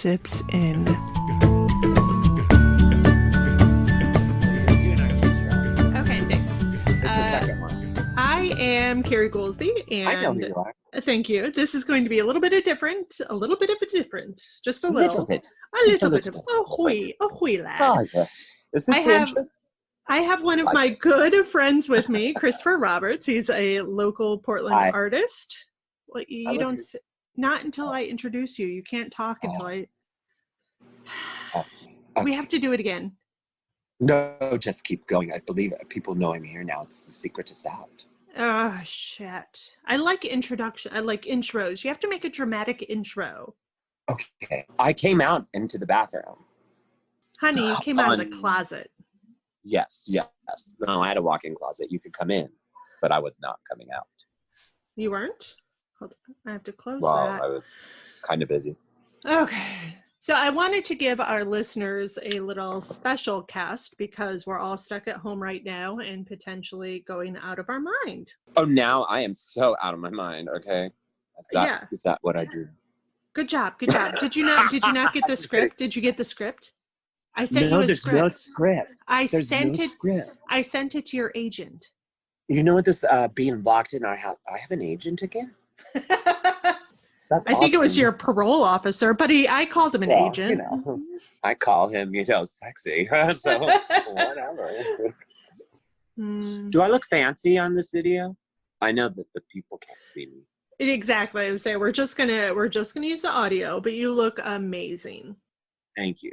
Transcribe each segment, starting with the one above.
sips in. Okay, thanks. It's the second one. I am Carrie Goolsby, I know who and you are. thank you. This is going to be a little bit of different, just a little. A little bit. A little bit of a wee lad. Ah, yes. Is this I the have- intro? I have one of my good friends with me, Christopher Roberts. He's a local Portland Hi. artist. Well, you love don't. you. Not until I introduce you. You can't talk until I. Yes. We Okay. have to do it again. No, just keep going. I believe people know I'm here now. It's the secret is out. Oh, shit. I like introduction. I like intros. You have to make a dramatic intro. Okay. I came out into the bathroom. Honey, you came out of the closet. Yes. No, I had a walk-in closet. You could come in, but I was not coming out. You weren't? Hold on. I have to close Well, that. I was kind of busy. Okay. So I wanted to give our listeners a little special cast because we're all stuck at home right now and potentially going out of our mind. Oh, now I am so out of my mind. Okay. Is that what I do? Good job. Did you not get the script? Did you get the script? I sent you a there's script. no script. I There's sent no it. script. I sent it to your agent. You know what this being locked in? I have an agent again. That's I think it was awesome. your parole officer, but I called him an agent. You know, I call him, sexy. So whatever. Do I look fancy on this video? I know that the people can't see me. Exactly. I would say we're just gonna use the audio, but you look amazing. Thank you.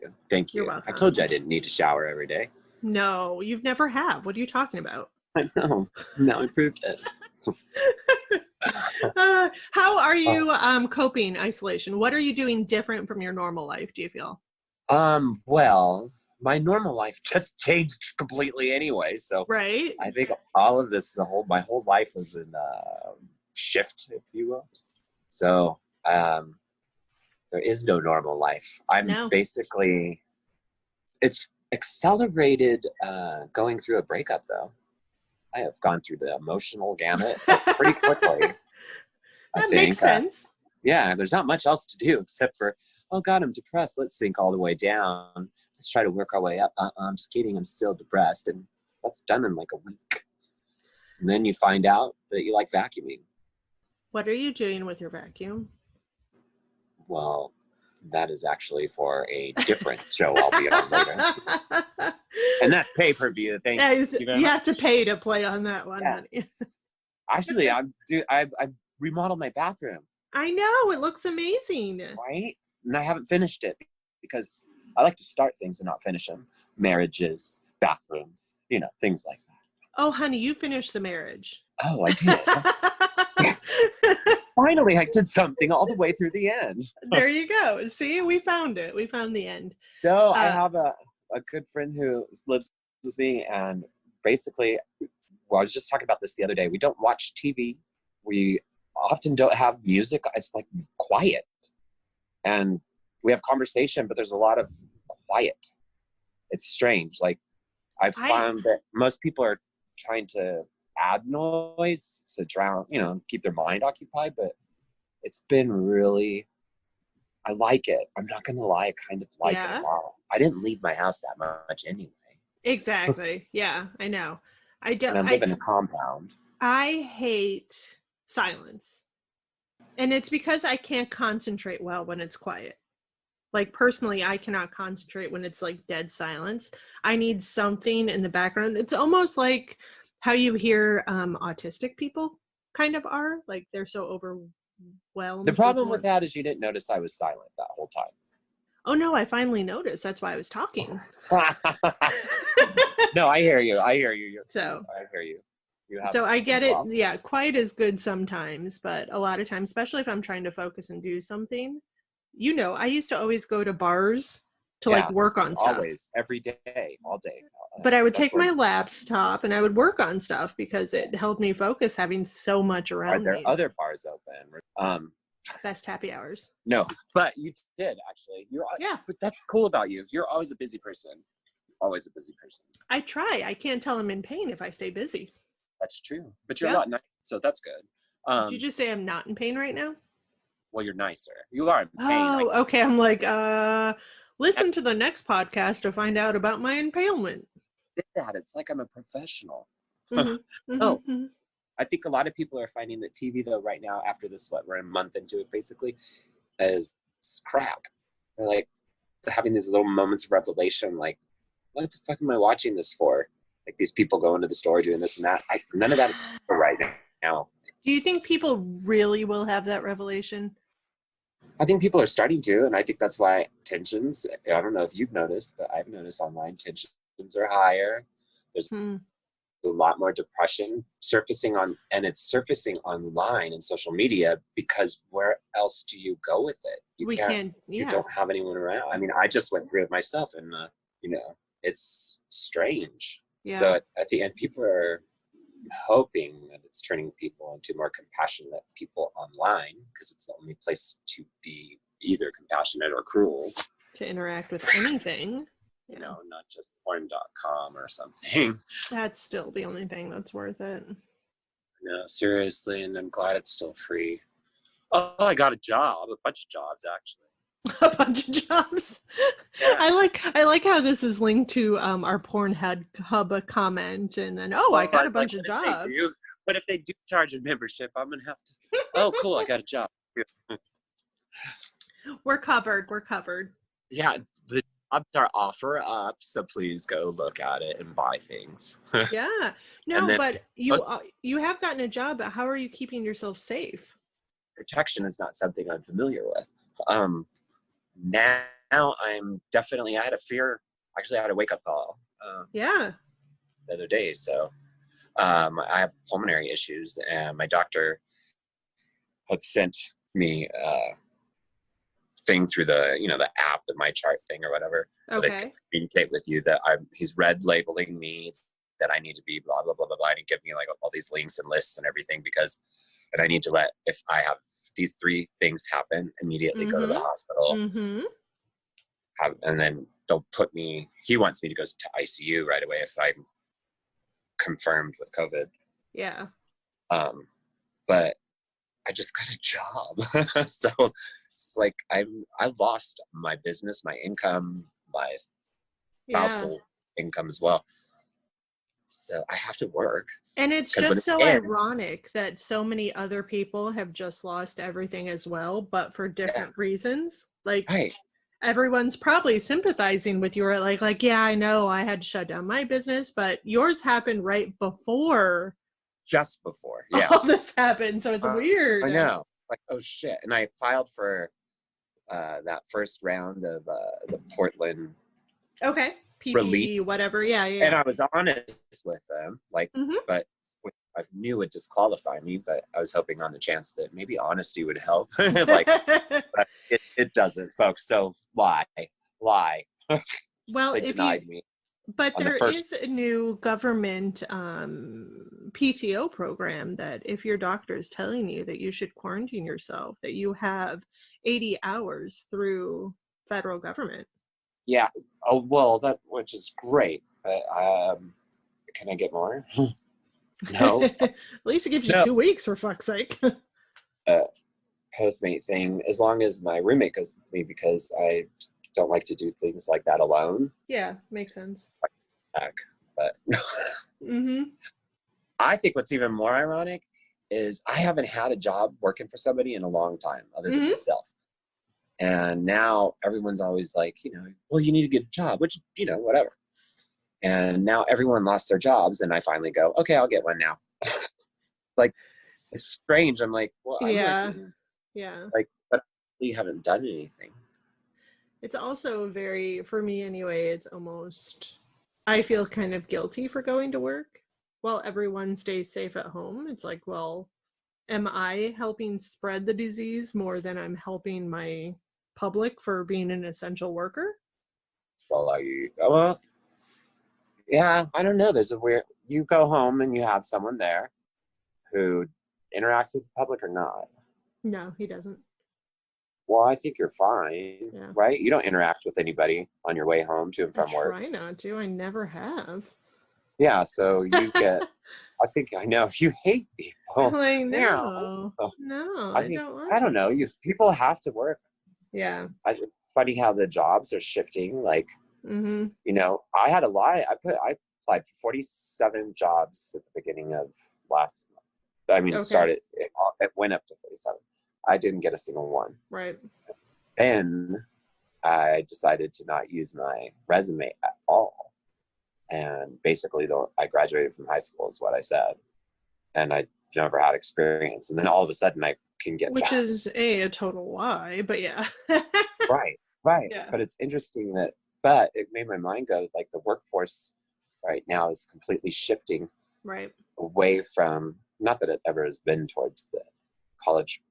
You're welcome. I told you I didn't need to shower every day. No, you've never have. What are you talking about? I know. Now I proved it. How are you coping isolation? What are you doing different from your normal life, do you feel? Well, my normal life just changed completely anyway. So right. I think all of this, my whole life was in shift, if you will. So there is no normal life. Basically, it's accelerated going through a breakup though. I have gone through the emotional gamut pretty quickly. That makes sense. Yeah, there's not much else to do except for, oh God, I'm depressed. Let's sink all the way down. Let's try to work our way up. I'm just kidding. I'm still depressed. And that's done in like a week. And then you find out that you like vacuuming. What are you doing with your vacuum? Well, that is actually for a different show I'll be on later. And that's pay-per-view. Thank you very much. You have to pay to play on that one, Yeah. honey. Actually, I remodeled my bathroom. I know, it looks amazing. Right? And I haven't finished it because I like to start things and not finish them. Marriages, bathrooms, things like that. Oh, honey, you finished the marriage. Oh, I did. Finally, I did something all the way through the end. There you go. See, we found it. We found the end. No, I have a good friend who lives with me, and basically, I was just talking about this the other day. We don't watch TV. We often don't have music. It's like quiet. And we have conversation, but there's a lot of quiet. It's strange. Like, I found that most people are trying to add noise to drown, keep their mind occupied, but it's been really, I like it. I'm not going to lie, I kind of like it a lot. I didn't leave my house that much anyway. Exactly. Yeah, I know. I live in a compound. I hate silence. And it's because I can't concentrate well when it's quiet. Like personally, I cannot concentrate when it's like dead silence. I need something in the background. It's almost like how you hear autistic people kind of are. Like they're so overwhelmed. The problem with that is you didn't notice I was silent that whole time. Oh no, I finally noticed. That's why I was talking. No, I hear you. So I hear you. So I get it. Yeah, quiet is good sometimes, but a lot of times, especially if I'm trying to focus and do something, I used to always go to bars to like work on stuff. Always, every day, all day. But I would take my laptop and I would work on stuff because it helped me focus having so much around me. Are there other bars open? Best happy hours. No, but you did actually. But that's cool about you. You're always a busy person. Always a busy person. I try. I can't tell I'm in pain if I stay busy. That's true. But you're not nice, so that's good. Did you just say I'm not in pain right now? Well, you're nicer. You are in pain. Oh, okay. I'm like, listen to the next podcast to find out about my impalement. That it's like I'm a professional. Mm-hmm. No, Mm-hmm. I think a lot of people are finding that TV though right now, after this, we're a month into it basically, is crap. They're like having these little moments of revelation, like, what the fuck am I watching this for? Like these people going to the store doing this and that. None of that is right now. Do you think people really will have that revelation? I think people are starting to, and I think that's why tensions, I don't know if you've noticed, but I've noticed online tensions are higher. There's a lot more depression surfacing and it's surfacing online and social media, because where else do you go with it? You don't have anyone around. I mean, I just went through it myself, and it's strange. Yeah. So at the end, people are hoping that it's turning people into more compassionate people online, because it's the only place to be either compassionate or cruel. To interact with anything. Not just porn.com or something. That's still the only thing that's worth it. No, seriously, and I'm glad it's still free. Oh, I got a job, a bunch of jobs actually. A bunch of jobs. Yeah. I like how this is linked to our Pornhub comment, and then I got a bunch of jobs. But if they do charge a membership, I'm gonna have to. Oh, cool! I got a job. We're covered. Yeah, the jobs are offer up, so please go look at it and buy things. Yeah, no, but you have gotten a job. But how are you keeping yourself safe? Protection is not something I'm familiar with. Now I'm definitely. I had a fear. Actually, I had a wake up call. The other day, so I have pulmonary issues, and my doctor had sent me thing through the app, the MyChart thing or whatever. Okay. That I can communicate with you that he's red labeling me that I need to be blah blah blah blah blah, and give me like all these links and lists and everything, and I need to if I have these 3 things happen, immediately go to the hospital. Mm-hmm. And then they'll put me. He wants me to go to ICU right away if I'm confirmed with COVID. Yeah. But I just got a job, so it's like I lost my business, my income, my spousal income as well. So I have to work. And it's just so ironic that so many other people have just lost everything as well, but for different reasons. Like, right. Everyone's probably sympathizing with you, like, yeah, I know I had to shut down my business, but yours happened right before. Just before, all this happened, so it's weird. I know, like, oh shit. And I filed for that first round of the Portland PPE relief, whatever. Yeah. And I was honest with them, like, but I knew it would disqualify me, but I was hoping on the chance that maybe honesty would help. Like, but it doesn't, folks. So lie. Well, they denied me. But there is a new government PTO program that if your doctor is telling you that you should quarantine yourself, that you have 80 hours through federal government. Yeah. Oh, well, which is great. But can I get more? No. At least it gives you 2 weeks, for fuck's sake. Postmate thing, as long as my roommate goes with me, because I don't like to do things like that alone. Yeah, makes sense. But I think what's even more ironic is I haven't had a job working for somebody in a long time other than myself. And now everyone's always like, well, you need to get a job, which, whatever. And now everyone lost their jobs, and I finally go, okay, I'll get one now. Like, it's strange. I'm like, well, I'm working. Like, but you haven't done anything. It's also for me anyway, it's almost, I feel kind of guilty for going to work while everyone stays safe at home. It's like, well, am I helping spread the disease more than I'm helping my public for being an essential worker? Well, yeah, I don't know. There's you go home and you have someone there who interacts with the public or not. No, he doesn't. Well, I think you're fine, right? You don't interact with anybody on your way home to and from work. I try not to. I never have. Yeah, so you get I think I know you hate people. Like, Yeah. no, I I mean, don't want I don't know. People have to work. Yeah. It's funny how the jobs are shifting. Like, Mm-hmm. you know, I had a lot. I applied for 47 jobs at the beginning of last month. I mean, Okay. it went up to 47. I didn't get a single one. Right. Then I decided to not use my resume at all. And basically, though, I graduated from high school is what I said. And I never had experience. And then all of a sudden I can get Which jobs. is a total lie, but yeah. Right. Yeah. But it's interesting but it made my mind go, like, the workforce right now is completely shifting Right. away from, not that it ever has been towards the college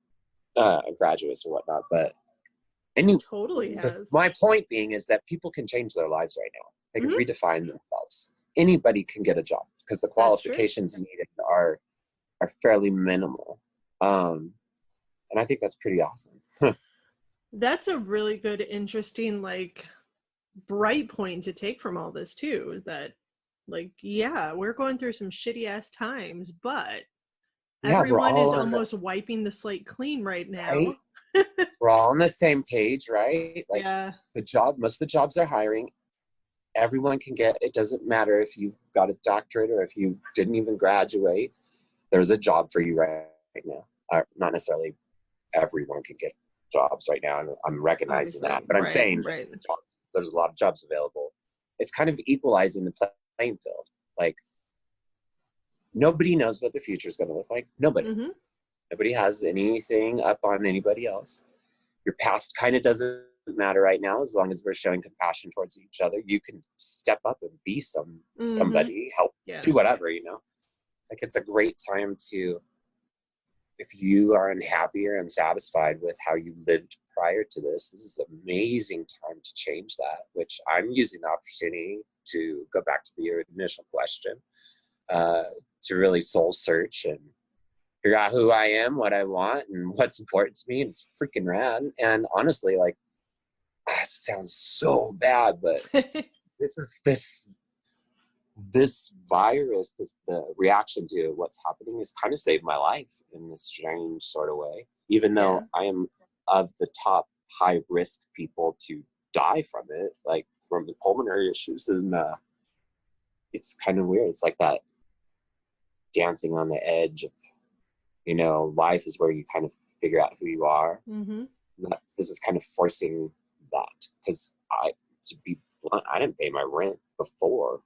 graduates or whatnot, but Totally has. my point being is that people can change their lives right now. They can Mhm. redefine themselves. Anybody can get a job because the qualifications needed are fairly minimal. And I think that's pretty awesome. That's a really good, interesting, like, bright point to take from all this too, is that, like, yeah, we're going through some shitty ass times, but Yeah, everyone is almost wiping the slate clean right now. Right? We're all on the same page, right? Like, yeah. most of the jobs are hiring. Everyone can get, it doesn't matter if you got a doctorate or if you didn't even graduate, there's a job for you right now. Not necessarily everyone can get jobs right now, and I'm recognizing that, but I'm saying that there's a lot of jobs available. It's kind of equalizing the playing field. Like, nobody knows what the future is going to look like. Nobody has anything up on anybody else. Your past kind of doesn't matter right now, as long as we're showing compassion towards each other. You can step up and be somebody, help, do whatever, you know. Like, it's a great time to, if you are unhappy or unsatisfied with how you lived prior to this is an amazing time to change that, which I'm using the opportunity to go back to your initial question, to really soul search and figure out who I am, what I want, and what's important to me. And it's freaking rad. And honestly, like, it sounds so bad, but this virus, the reaction to what's happening has kind of saved my life in this strange sort of way. Even though I am of the top high risk people to die from it, like from the pulmonary issues, and it's kind of weird. It's like that dancing on the edge of, you know, life is where you kind of figure out who you are. This is kind of forcing that, because to be blunt, I didn't pay my rent before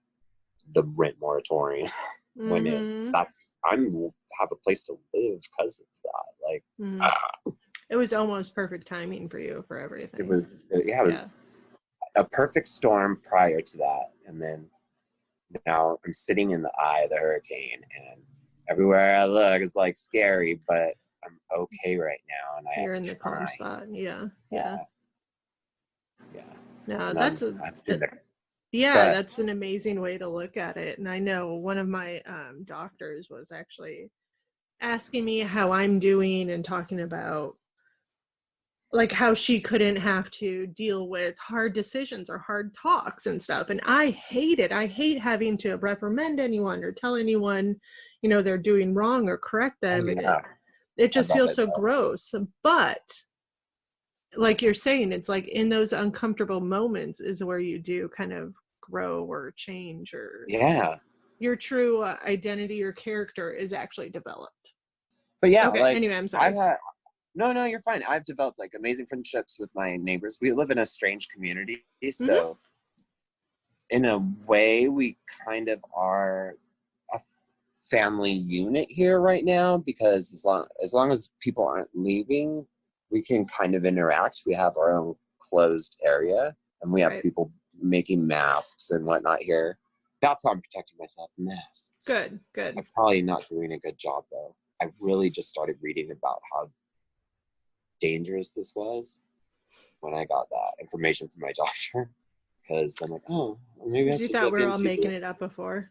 the rent moratorium. When I'm have a place to live because of that. Like, it was almost perfect timing for you for everything. It was a perfect storm prior to that, and then now I'm sitting in the eye of the hurricane, and everywhere I look is like scary, but I'm okay right now, and you're in the calm spot. Yeah. No, that's an amazing way to look at it. And I know one of my doctors was actually asking me how I'm doing and talking about, like, how she couldn't have to deal with hard decisions or hard talks and stuff. And I hate it. I hate having to reprimand anyone or tell anyone, you know, they're doing wrong or correct them. And it just feels so gross. But like you're saying, it's like in those uncomfortable moments is where you do kind of grow or change, or your true identity or character is actually developed. But like, anyway, I'm sorry. No, you're fine. I've developed like amazing friendships with my neighbors. We live in a strange community, so in a way we kind of are a family unit here right now, because as long as people aren't leaving, we can kind of interact. We have our own closed area, and we have people making masks and whatnot here. That's how I'm protecting myself. Masks. Good. I'm probably not doing a good job, though. I really just started reading about how dangerous this was when I got that information from my doctor, because I'm like, oh, maybe I should you thought we were all making it up before.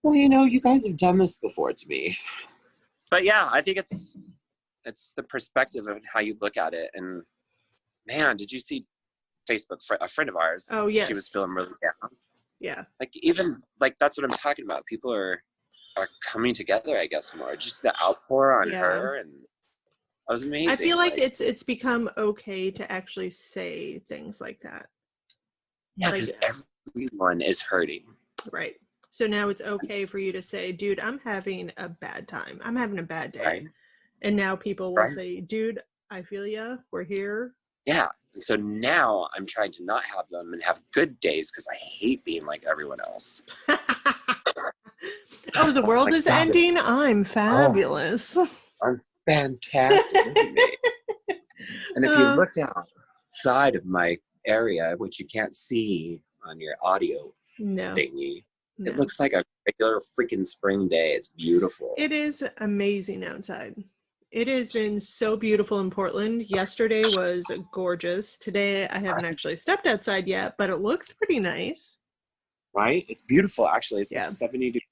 Well, you know, you guys have done this before to me. But yeah, I think it's the perspective of how you look at it. And man, did you see Facebook? A friend of ours, she was feeling really down. Yeah. Like, even like, that's what I'm talking about. People are are coming together, I guess, more. Just the outpour on Yeah. her, and that was amazing. I feel like it's become okay to actually say things like that. Yeah, because everyone is hurting. Right. So now it's okay for you to say, dude, I'm having a bad time. I'm having a bad day. Right. And now people will say, dude, I feel ya. We're here. Yeah. And so now I'm trying to not have them and have good days because I hate being like everyone else. Oh, the world is ending? I'm fabulous. I'm fantastic. And if you look outside of my area, which you can't see on your audio thingy, it looks like a regular freaking spring day. It's beautiful. It is amazing outside. It has been so beautiful in Portland. Yesterday was gorgeous. Today I haven't actually stepped outside yet, but it looks pretty nice. Right? It's beautiful, actually. It's like 70 degrees.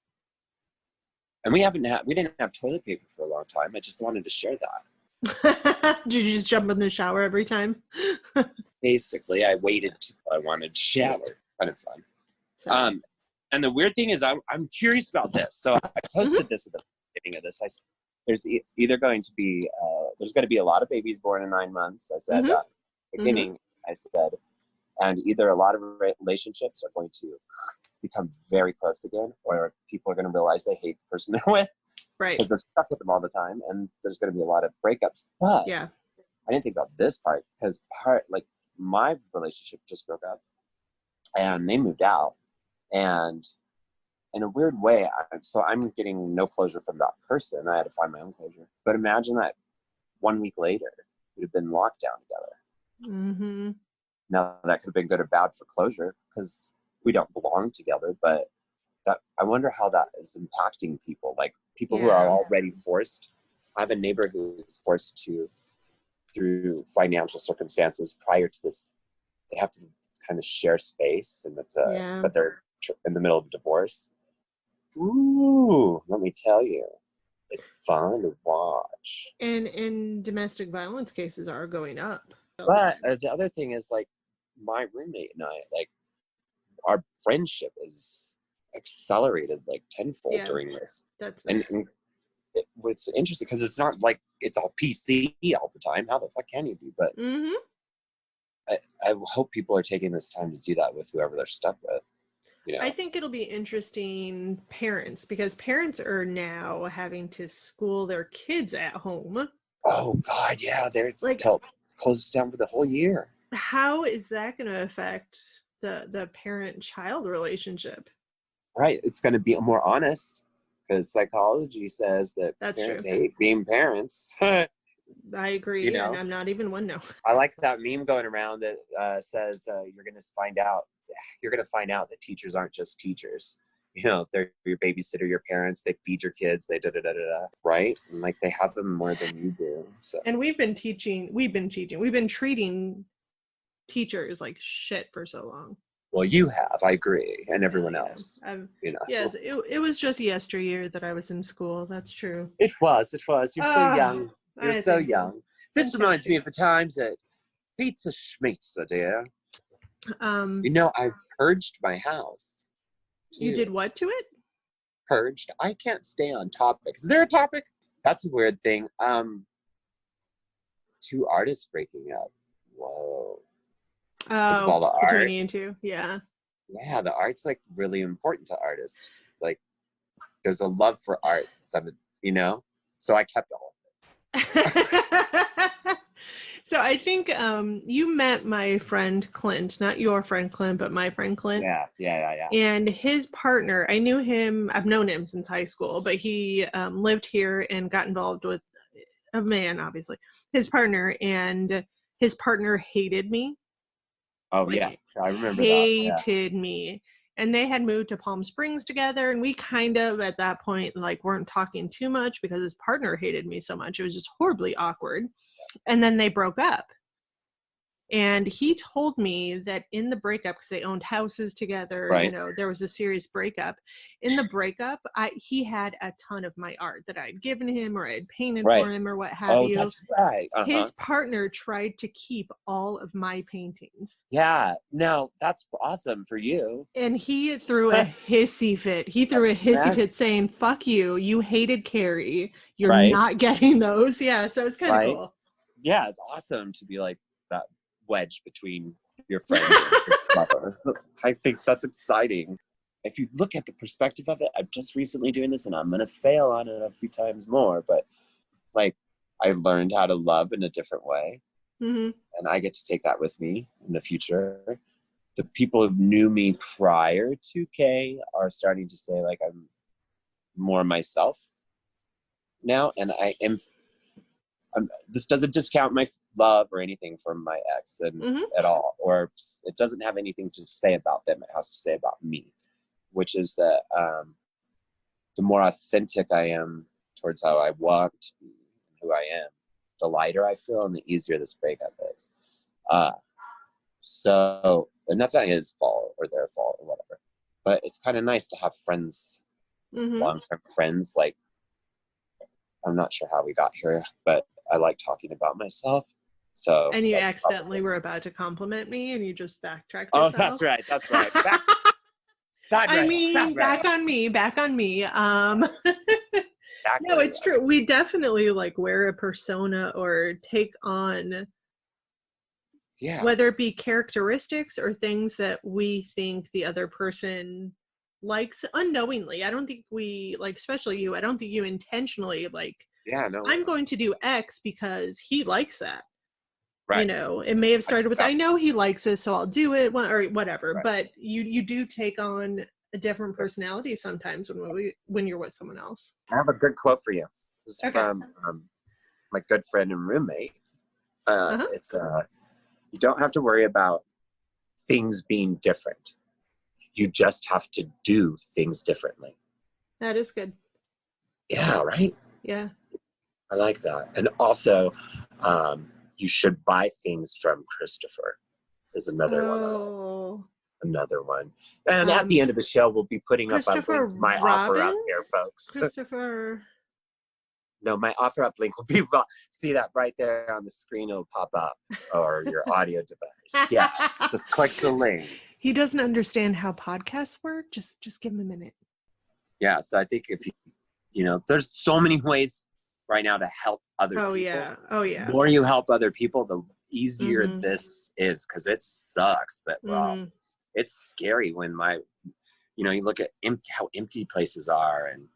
And we didn't have toilet paper for a long time. I just wanted to share that. Did you just jump in the shower every time? Basically, I waited till I wanted to shower. Kind of fun. And the weird thing is, I'm curious about this. So I posted this at the beginning of this. I said, there's either going to be a lot of babies born in 9 months. I said beginning. I said, and either a lot of relationships are going to become very close again, or people are going to realize they hate the person they're with, right? Because they're stuck with them all the time, and there's going to be a lot of breakups. But I didn't think about this part because my relationship just broke up, and they moved out, and in a weird way, so I'm getting no closure from that person. I had to find my own closure. But imagine that 1 week later, we'd have been locked down together. Mm-hmm. Now, that could have been good or bad for closure because we don't belong together. But I wonder how that is impacting people. Like people who are already forced. I have a neighbor who's forced to, through financial circumstances prior to this, they have to kind of share space, and but they're in the middle of divorce. Ooh, let me tell you, it's fun to watch. And domestic violence cases are going up. But the other thing is, like, my roommate and I, like, our friendship is accelerated like tenfold during this. That's nice. And it's interesting because it's not like it's all PC all the time. How the fuck can you be? But I hope people are taking this time to do that with whoever they're stuck with. You know? I think it'll be interesting parents, because parents are now having to school their kids at home. Oh God, yeah, they're like closed down for the whole year. How is that going to affect the parent-child relationship? Right, it's going to be more honest, because psychology says that parents hate being parents. I agree, and I'm not even one now. I like that meme going around that says you're going to find out that teachers aren't just teachers. You know, they're your babysitter, your parents, they feed your kids, they da-da-da-da-da, right? And like they have them more than you do. So. And we've been treating teachers like shit for so long. Well, you have, I agree, and everyone else. Yes, it was just yesteryear that I was in school. That's true. It was. You're so young. You're so young. This reminds me of the times at Pizza Schmitza, dear. I purged my house. You did what to it? Purged. I can't stay on topic. Is there a topic? That's a weird thing. 2 artists breaking up. Whoa. Oh, all the art. Between you two, yeah. Yeah, the art's like really important to artists. Like, there's a love for art, so I kept all of it. So I think you met my friend Clint, not your friend Clint, but my friend Clint. Yeah. And his partner, I knew him, I've known him since high school, but he lived here and got involved with a man, obviously, his partner, and his partner hated me. Oh, yeah, I remember hated me. And they had moved to Palm Springs together, and we kind of, at that point, like, weren't talking too much because his partner hated me so much. It was just horribly awkward. And then they broke up. And he told me that in the breakup, because they owned houses together, Right. you know, there was a serious breakup. In the breakup, he had a ton of my art that I had given him or I had painted Right. for him or what have Oh, you. that's right. His partner tried to keep all of my paintings. Yeah. No, that's awesome for you. And he threw a hissy fit. He threw a hissy fit saying, fuck you. You hated Carrie. You're Right. not getting those. Yeah. So it's kind of cool. Yeah. It's awesome to be like that wedge between your friend and your lover. I think that's exciting. If you look at the perspective of it, I'm just recently doing this and I'm going to fail on it a few times more. But like, I've learned how to love in a different way. Mm-hmm. And I get to take that with me in the future. The people who knew me prior to Kay are starting to say like I'm more myself now, and this doesn't discount my love or anything from my ex at all, or it doesn't have anything to say about them. It has to say about me, which is that the more authentic I am towards how I want to be, who I am, the lighter I feel and the easier this breakup is. So, and that's not his fault or their fault or whatever, but it's kind of nice to have friends, long-term friends. Like, I'm not sure how we got here, but I like talking about myself. So, and you accidentally were about to compliment me and you just backtracked yourself. yourself. Oh, that's right. Back on me. No, it's true. We definitely like wear a persona or take on, whether it be characteristics or things that we think the other person likes unknowingly. I don't think we, like, especially you, I don't think you intentionally like, I'm going to do X because he likes that. Right. You know, it may have started with, I know he likes this, so I'll do it, or whatever. Right. But you do take on a different personality sometimes when you're with someone else. I have a good quote for you. This is from my good friend and roommate. It's you don't have to worry about things being different. You just have to do things differently. That is good. Yeah, right? Yeah. I like that. And also, you should buy things from Christopher is another one. Another one. And at the end of the show, we'll be putting up a link to my offer up here, folks. Christopher. No, my offer up link will be, see that right there on the screen, it'll pop up, or your audio device. Yeah, just click the link. He doesn't understand how podcasts work. Just give him a minute. Yeah, so I think if you know, there's so many ways right now to help other people. Oh yeah. The more you help other people, the easier this is, because it sucks that, it's scary when you look at how empty places are and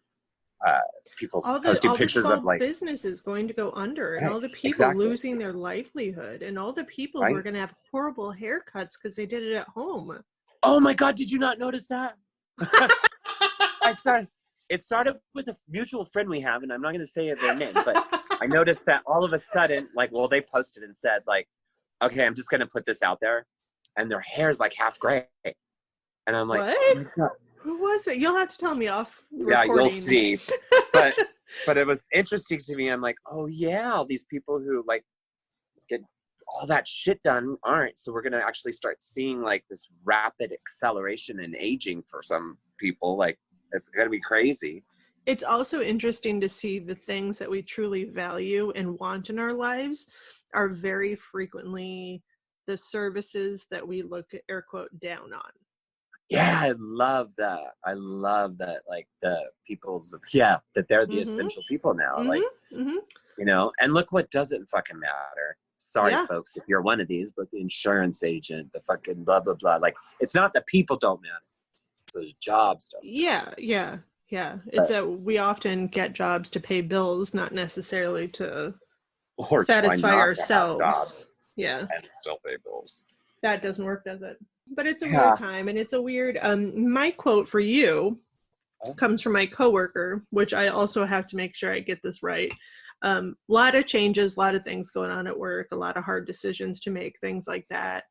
people posting pictures of like businesses going to go under and all the people losing their livelihood and all the people who are going to have horrible haircuts because they did it at home. Oh my God, did you not notice that? It started with a mutual friend we have, and I'm not going to say their name, but I noticed that all of a sudden, they posted and said, like, okay, I'm just going to put this out there, and their hair's like half gray. And I'm like, what? Oh my God. Who was it? You'll have to tell me off recording. Yeah, you'll see. But it was interesting to me. I'm like, oh yeah, all these people who like get all that shit done aren't. So we're going to actually start seeing like this rapid acceleration in aging for some people. Like, it's going to be crazy. It's also interesting to see the things that we truly value and want in our lives are very frequently the services that we look, air quote, down on. Yeah, I love that. Like the people's, that they're the essential people now. Like, and look what doesn't fucking matter. Sorry, folks, if you're one of these, but the insurance agent, the fucking blah, blah, blah. Like, it's not that people don't matter. It's those jobs don't matter. Yeah. It's that we often get jobs to pay bills, not necessarily to satisfy ourselves. Yeah. And still pay bills. That doesn't work, does it? But it's a weird time, and it's a weird, my quote for you comes from my coworker, which I also have to make sure I get this right. A lot of changes, a lot of things going on at work, a lot of hard decisions to make, things like that.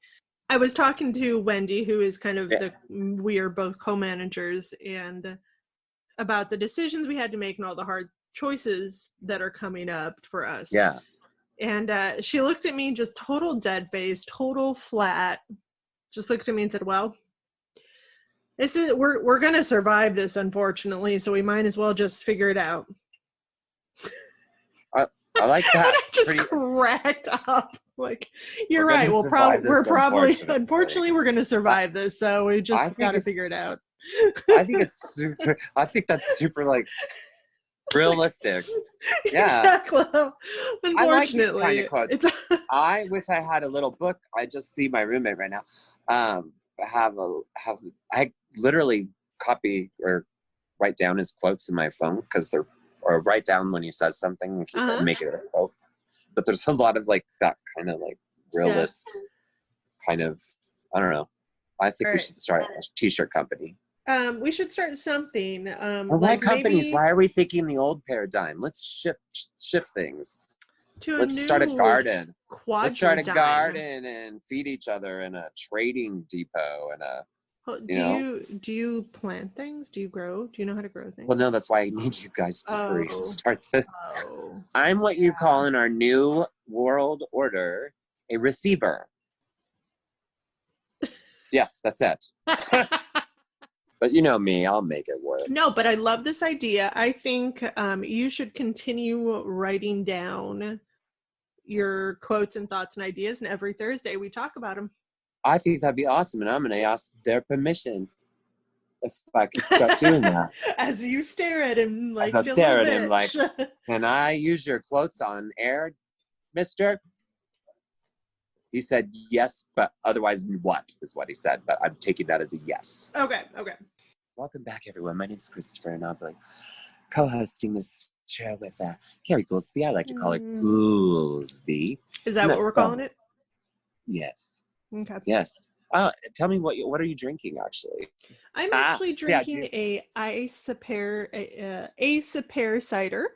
I was talking to Wendy, who is kind of we are both co-managers, and about the decisions we had to make and all the hard choices that are coming up for us. Yeah. And she looked at me, just total dead face, total flat. Just looked at me and said, "Well, we're gonna survive this, unfortunately. So we might as well just figure it out." I like that. And I just cracked up. Like, you're We're right. We're probably, unfortunately. unfortunately, we're gonna survive this. So we just gotta figure it out. I think it's super. I think that's super like realistic. Yeah. Exactly. Unfortunately, I like these kind of quotes. I wish I had a little book. I just see my roommate right now. I literally copy or write down his quotes in my phone because or write down when he says something and make it a quote. But there's a lot of like that kind of like realist kind of, I don't know. I think we should start a t-shirt company. We should start something. Why companies? Maybe... Why are we thinking the old paradigm? Let's shift things. Let's start a garden. Let's start a garden and feed each other in a trading depot and a. Do you plant things? Do you grow? Do you know how to grow things? Well, no, that's why I need you guys to start this. I'm what you call in our new world order a receiver. Yes, that's it. But you know me, I'll make it work. No, but I love this idea. I think you should continue writing down your quotes and thoughts and ideas, and every Thursday we talk about them. I think that'd be awesome, and I'm going to ask their permission if I could start doing that. As you stare at him like, as I stare at him like, can I use your quotes on air, mister? He said yes, but otherwise what is what he said, but I'm taking that as a yes. Okay. Welcome back, everyone. My name's Christopher, and I'll be co-hosting this show with Carrie Goolsby. I like to call her Goolsby. Is that what we're calling it? Yes. Okay. Yes. Tell me what are you drinking actually? I'm actually drinking a Ace Pear cider.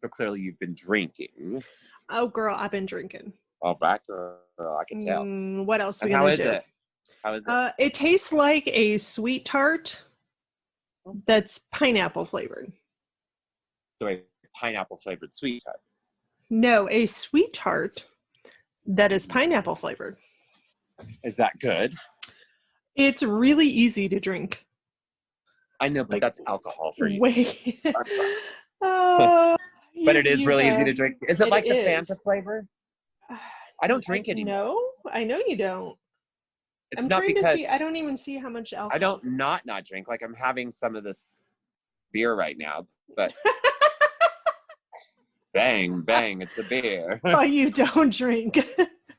But clearly you've been drinking. Oh, girl, I've been drinking. Oh, back girl, I can tell. What else are we gonna do? How is it? It tastes like a sweet tart that's pineapple flavored. So a pineapple flavored sweet tart? No, a sweet tart that is pineapple flavored. Is that good? It's really easy to drink. I know, but that's alcohol for you. Wait. But it is really easy to drink. Is it like the Fanta flavor? I don't drink it anymore. No, I know you don't. I'm not trying to see. I don't even see how much alcohol. I don't not drink. Like I'm having some of this beer right now, but bang, it's the beer. Oh, you don't drink.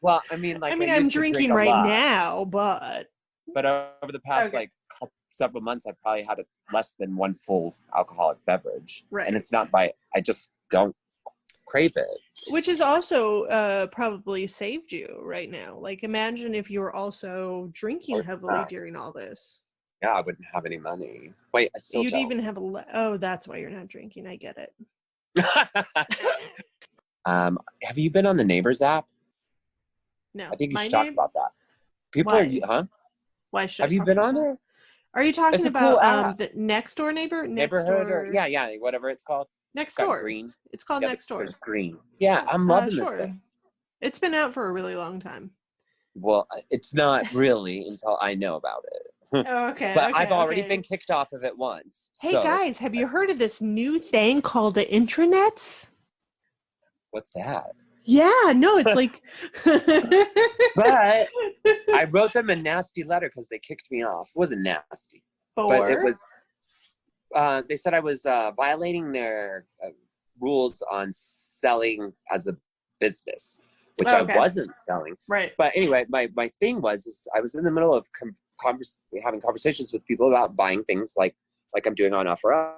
Well, I mean, like I'm drinking right now, but over the past several months, I've probably had less than one full alcoholic beverage, right? And it's not I just don't crave it. Which has also probably saved you right now. Like, imagine if you were also drinking heavily during all this. Yeah, I wouldn't have any money. Wait, I still don't. Even have oh, that's why you're not drinking. I get it. Have you been on the Neighbors app? No. I think you should talk about that. People are, Why should have you been on there? Are you talking about the next door neighbor? Neighborhood or yeah, whatever it's called. Next door. Green. It's called Next Door. There's green. Yeah, I'm loving this thing. It's been out for a really long time. Well, it's not really until I know about it. Oh, okay. But I've already been kicked off of it once. Hey guys, have you heard of this new thing called the intranets? What's that? Yeah, no, it's like. But I wrote them a nasty letter because they kicked me off. It wasn't nasty, but it was. They said I was violating their rules on selling as a business, which I wasn't selling. Right. But anyway, my thing was I was in the middle of having conversations with people about buying things like I'm doing on OfferUp.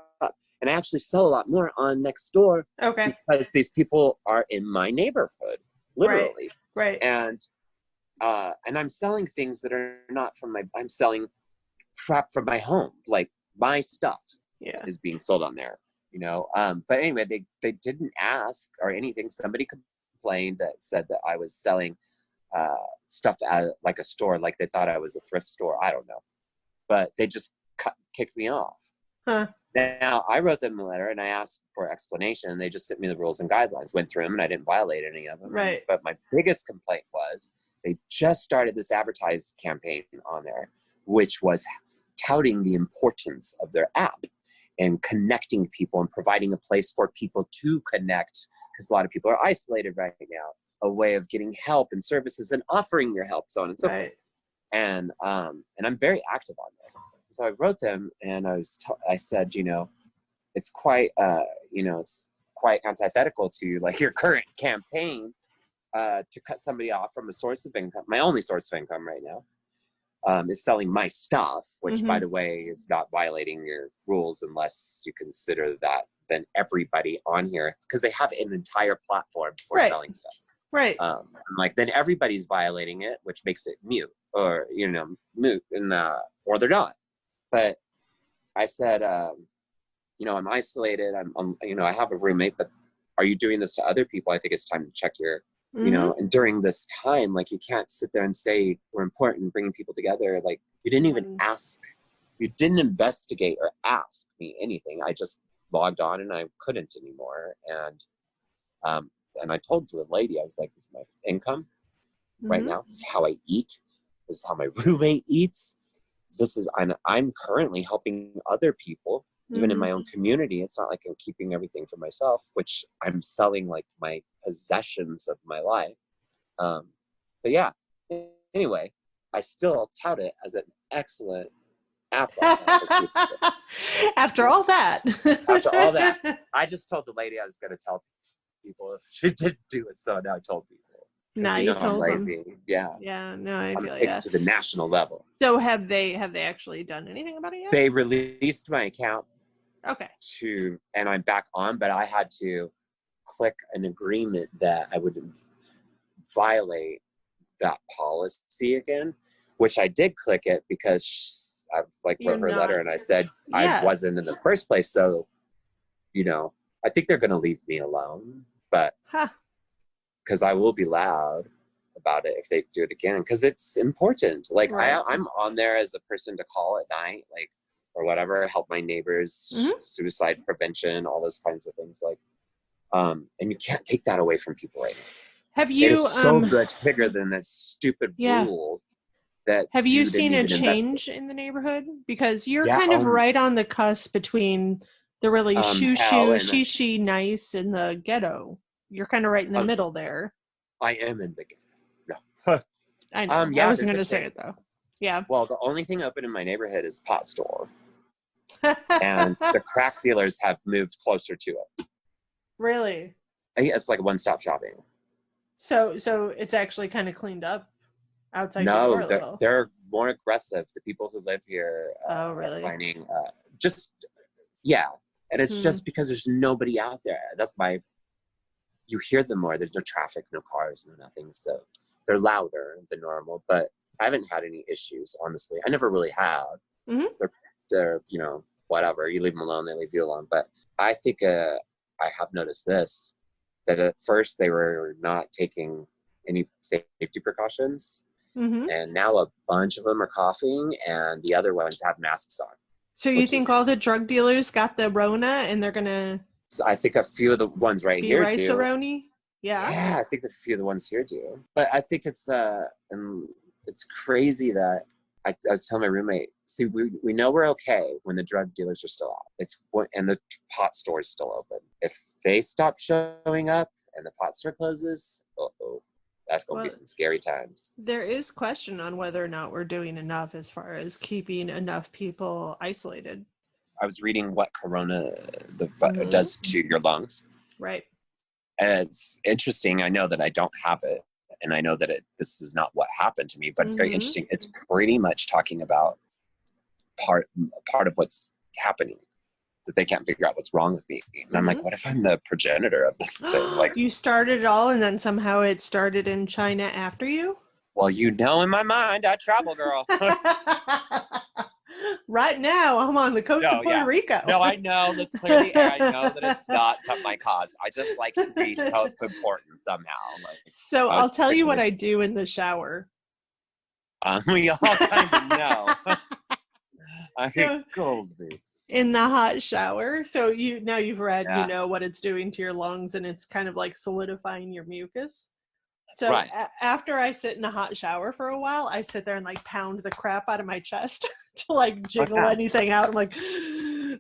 And I actually sell a lot more on Nextdoor because these people are in my neighborhood, literally. Right. And I'm selling things that are not from I'm selling crap from my home, like my stuff is being sold on there, you know. But anyway, they didn't ask or anything. Somebody complained that said that I was selling stuff at like a store, like they thought I was a thrift store. I don't know, but they just kicked me off. Huh. Now, I wrote them a letter and I asked for explanation. And they just sent me the rules and guidelines, went through them, and I didn't violate any of them. Right. But my biggest complaint was they just started this advertised campaign on there, which was touting the importance of their app and connecting people and providing a place for people to connect, because a lot of people are isolated right now, a way of getting help and services and offering your help, so on and so forth. And I'm very active on there. So I wrote them, and I said, it's quite, it's quite antithetical to like your current campaign to cut somebody off from a source of income. My only source of income right now is selling my stuff, which, by the way, is not violating your rules unless you consider that then everybody on here, because they have an entire platform for selling stuff. Right. I'm like, then everybody's violating it, which makes it mute or, moot, and or they're not. But I said, I'm isolated. I have a roommate, but are you doing this to other people? I think it's time to check your, and during this time, like, you can't sit there and say we're important, bringing people together. Like, you didn't even ask, you didn't investigate or ask me anything. I just logged on and I couldn't anymore. And I told the lady, I was like, this is my income right now. This is how I eat. This is how my roommate eats. I'm currently helping other people, even in my own community. It's not like I'm keeping everything for myself, which I'm selling like my possessions of my life. But yeah, anyway, I still tout it as an excellent app. After all that. After all that, I just told the lady I was going to tell people if she didn't do it. So now I told people. Now you told I'm lazy. them. Yeah. Yeah. No, I I'm feel taking it to the national level. So have they actually done anything about it yet? They released my account. Okay. And I'm back on, but I had to click an agreement that I wouldn't violate that policy again, which I did click it because I wrote her a letter and I said I wasn't in the first place. So, I think they're going to leave me alone, but because I will be loud about it if they do it again, because it's important. Like, I'm on there as a person to call at night, like, or whatever, help my neighbors, suicide prevention, all those kinds of things. Like, and you can't take that away from people right now. It is so much bigger than that stupid rule. Have you seen a change in the neighborhood? Because you're kind of right on the cusp between the really she nice and the ghetto. You're kind of right in the middle there. I am in the ghetto. No. I know. I wasn't going to say it though. Yeah. Well, the only thing open in my neighborhood is Pot Store. And the crack dealers have moved closer to it. Really? It's like one-stop shopping. So it's actually kind of cleaned up outside. No, they're more aggressive. The people who live here really? are finding and it's just because there's nobody out there. That's you hear them more. There's no traffic, no cars, no nothing. So they're louder than normal, but I haven't had any issues, honestly. I never really have. They're whatever. You leave them alone, they leave you alone. But I think I have noticed this, that at first they were not taking any safety precautions. And now a bunch of them are coughing and the other ones have masks on. So you think all the drug dealers got the Rona and they're going to... I think a few of the ones right here do. Yeah, I think a few of the ones here do. But I think it's crazy that I was telling my roommate, see, we know we're okay when the drug dealers are still out. And the pot store is still open. If they stop showing up and the pot store closes, that's going to be some scary times. There is question on whether or not we're doing enough as far as keeping enough people isolated. I was reading what Corona does to your lungs. Right. And it's interesting. I know that I don't have it, and I know that this is not what happened to me, but it's very interesting. It's pretty much talking about part of what's happening, that they can't figure out what's wrong with me. And I'm like, what if I'm the progenitor of this thing? Like, you started it all and then somehow it started in China after you? Well, in my mind, I travel, girl. Right now, I'm on the coast of Puerto Rico. No, I know. Let's clear the air. I know that it's not something my cause. I just like to be self-important somehow. So I'll tell you what I do in the shower. We all kind of know. I think Goolsby. in the hot shower. So you've read, Yeah. you know what it's doing to your lungs, and it's kind of like solidifying your mucus. So Right. After I sit in the hot shower for a while, I sit there and like pound the crap out of my chest to like jiggle Okay. anything out. I'm like,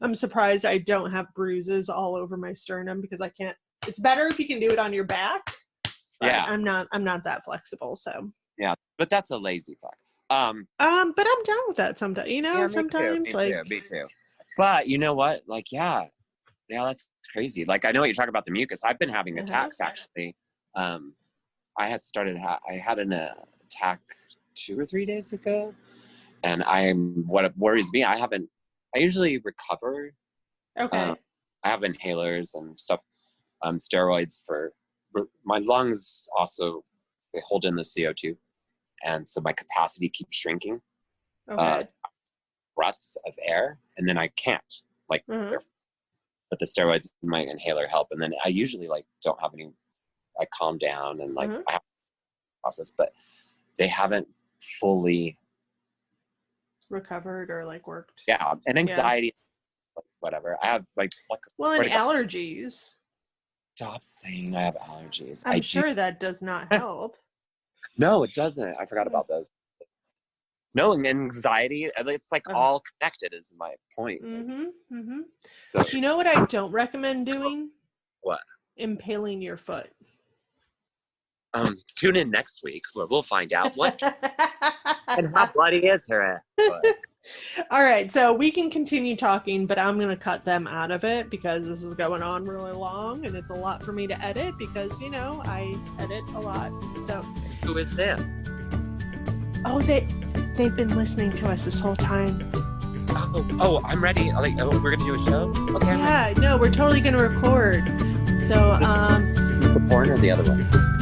I'm surprised I don't have bruises all over my sternum because I can't. It's better if you can do it on your back. But Yeah. I'm not that flexible. So Yeah, but that's a lazy fuck. but I'm down with that sometimes. You know, Yeah, sometimes me too. But you know what? Like, yeah, that's crazy. Like, I know what you're talking about, the mucus. I've been having attacks actually. I had an attack 2 or 3 days ago, and what worries me, I usually recover. Okay. I have inhalers and stuff, steroids for my lungs. Also, they hold in the CO2, and so my capacity keeps shrinking. Okay. Breaths of air, and then I can't but the steroids and my inhaler help, and then I usually like don't have any. I calm down and like I have a process, but they haven't fully recovered or like worked. Yeah, and anxiety, like, whatever. I have like well, and allergies. Stop saying I have allergies. I'm sure that does not help. No, it doesn't. I forgot about those. No, and anxiety, it's like all connected is my point. So, you know what I don't recommend doing? What? Impaling your foot. Tune in next week where we'll find out what and how bloody is her foot. All right, so we can continue talking, but I'm going to cut them out of it because this is going on really long and it's a lot for me to edit because, you know, I edit a lot. So who is them? Oh, they've been listening to us this whole time. Oh, I'm ready. Like, we're going to do a show? Okay. Yeah, no, we're totally going to record. So, is this the porn or the other one?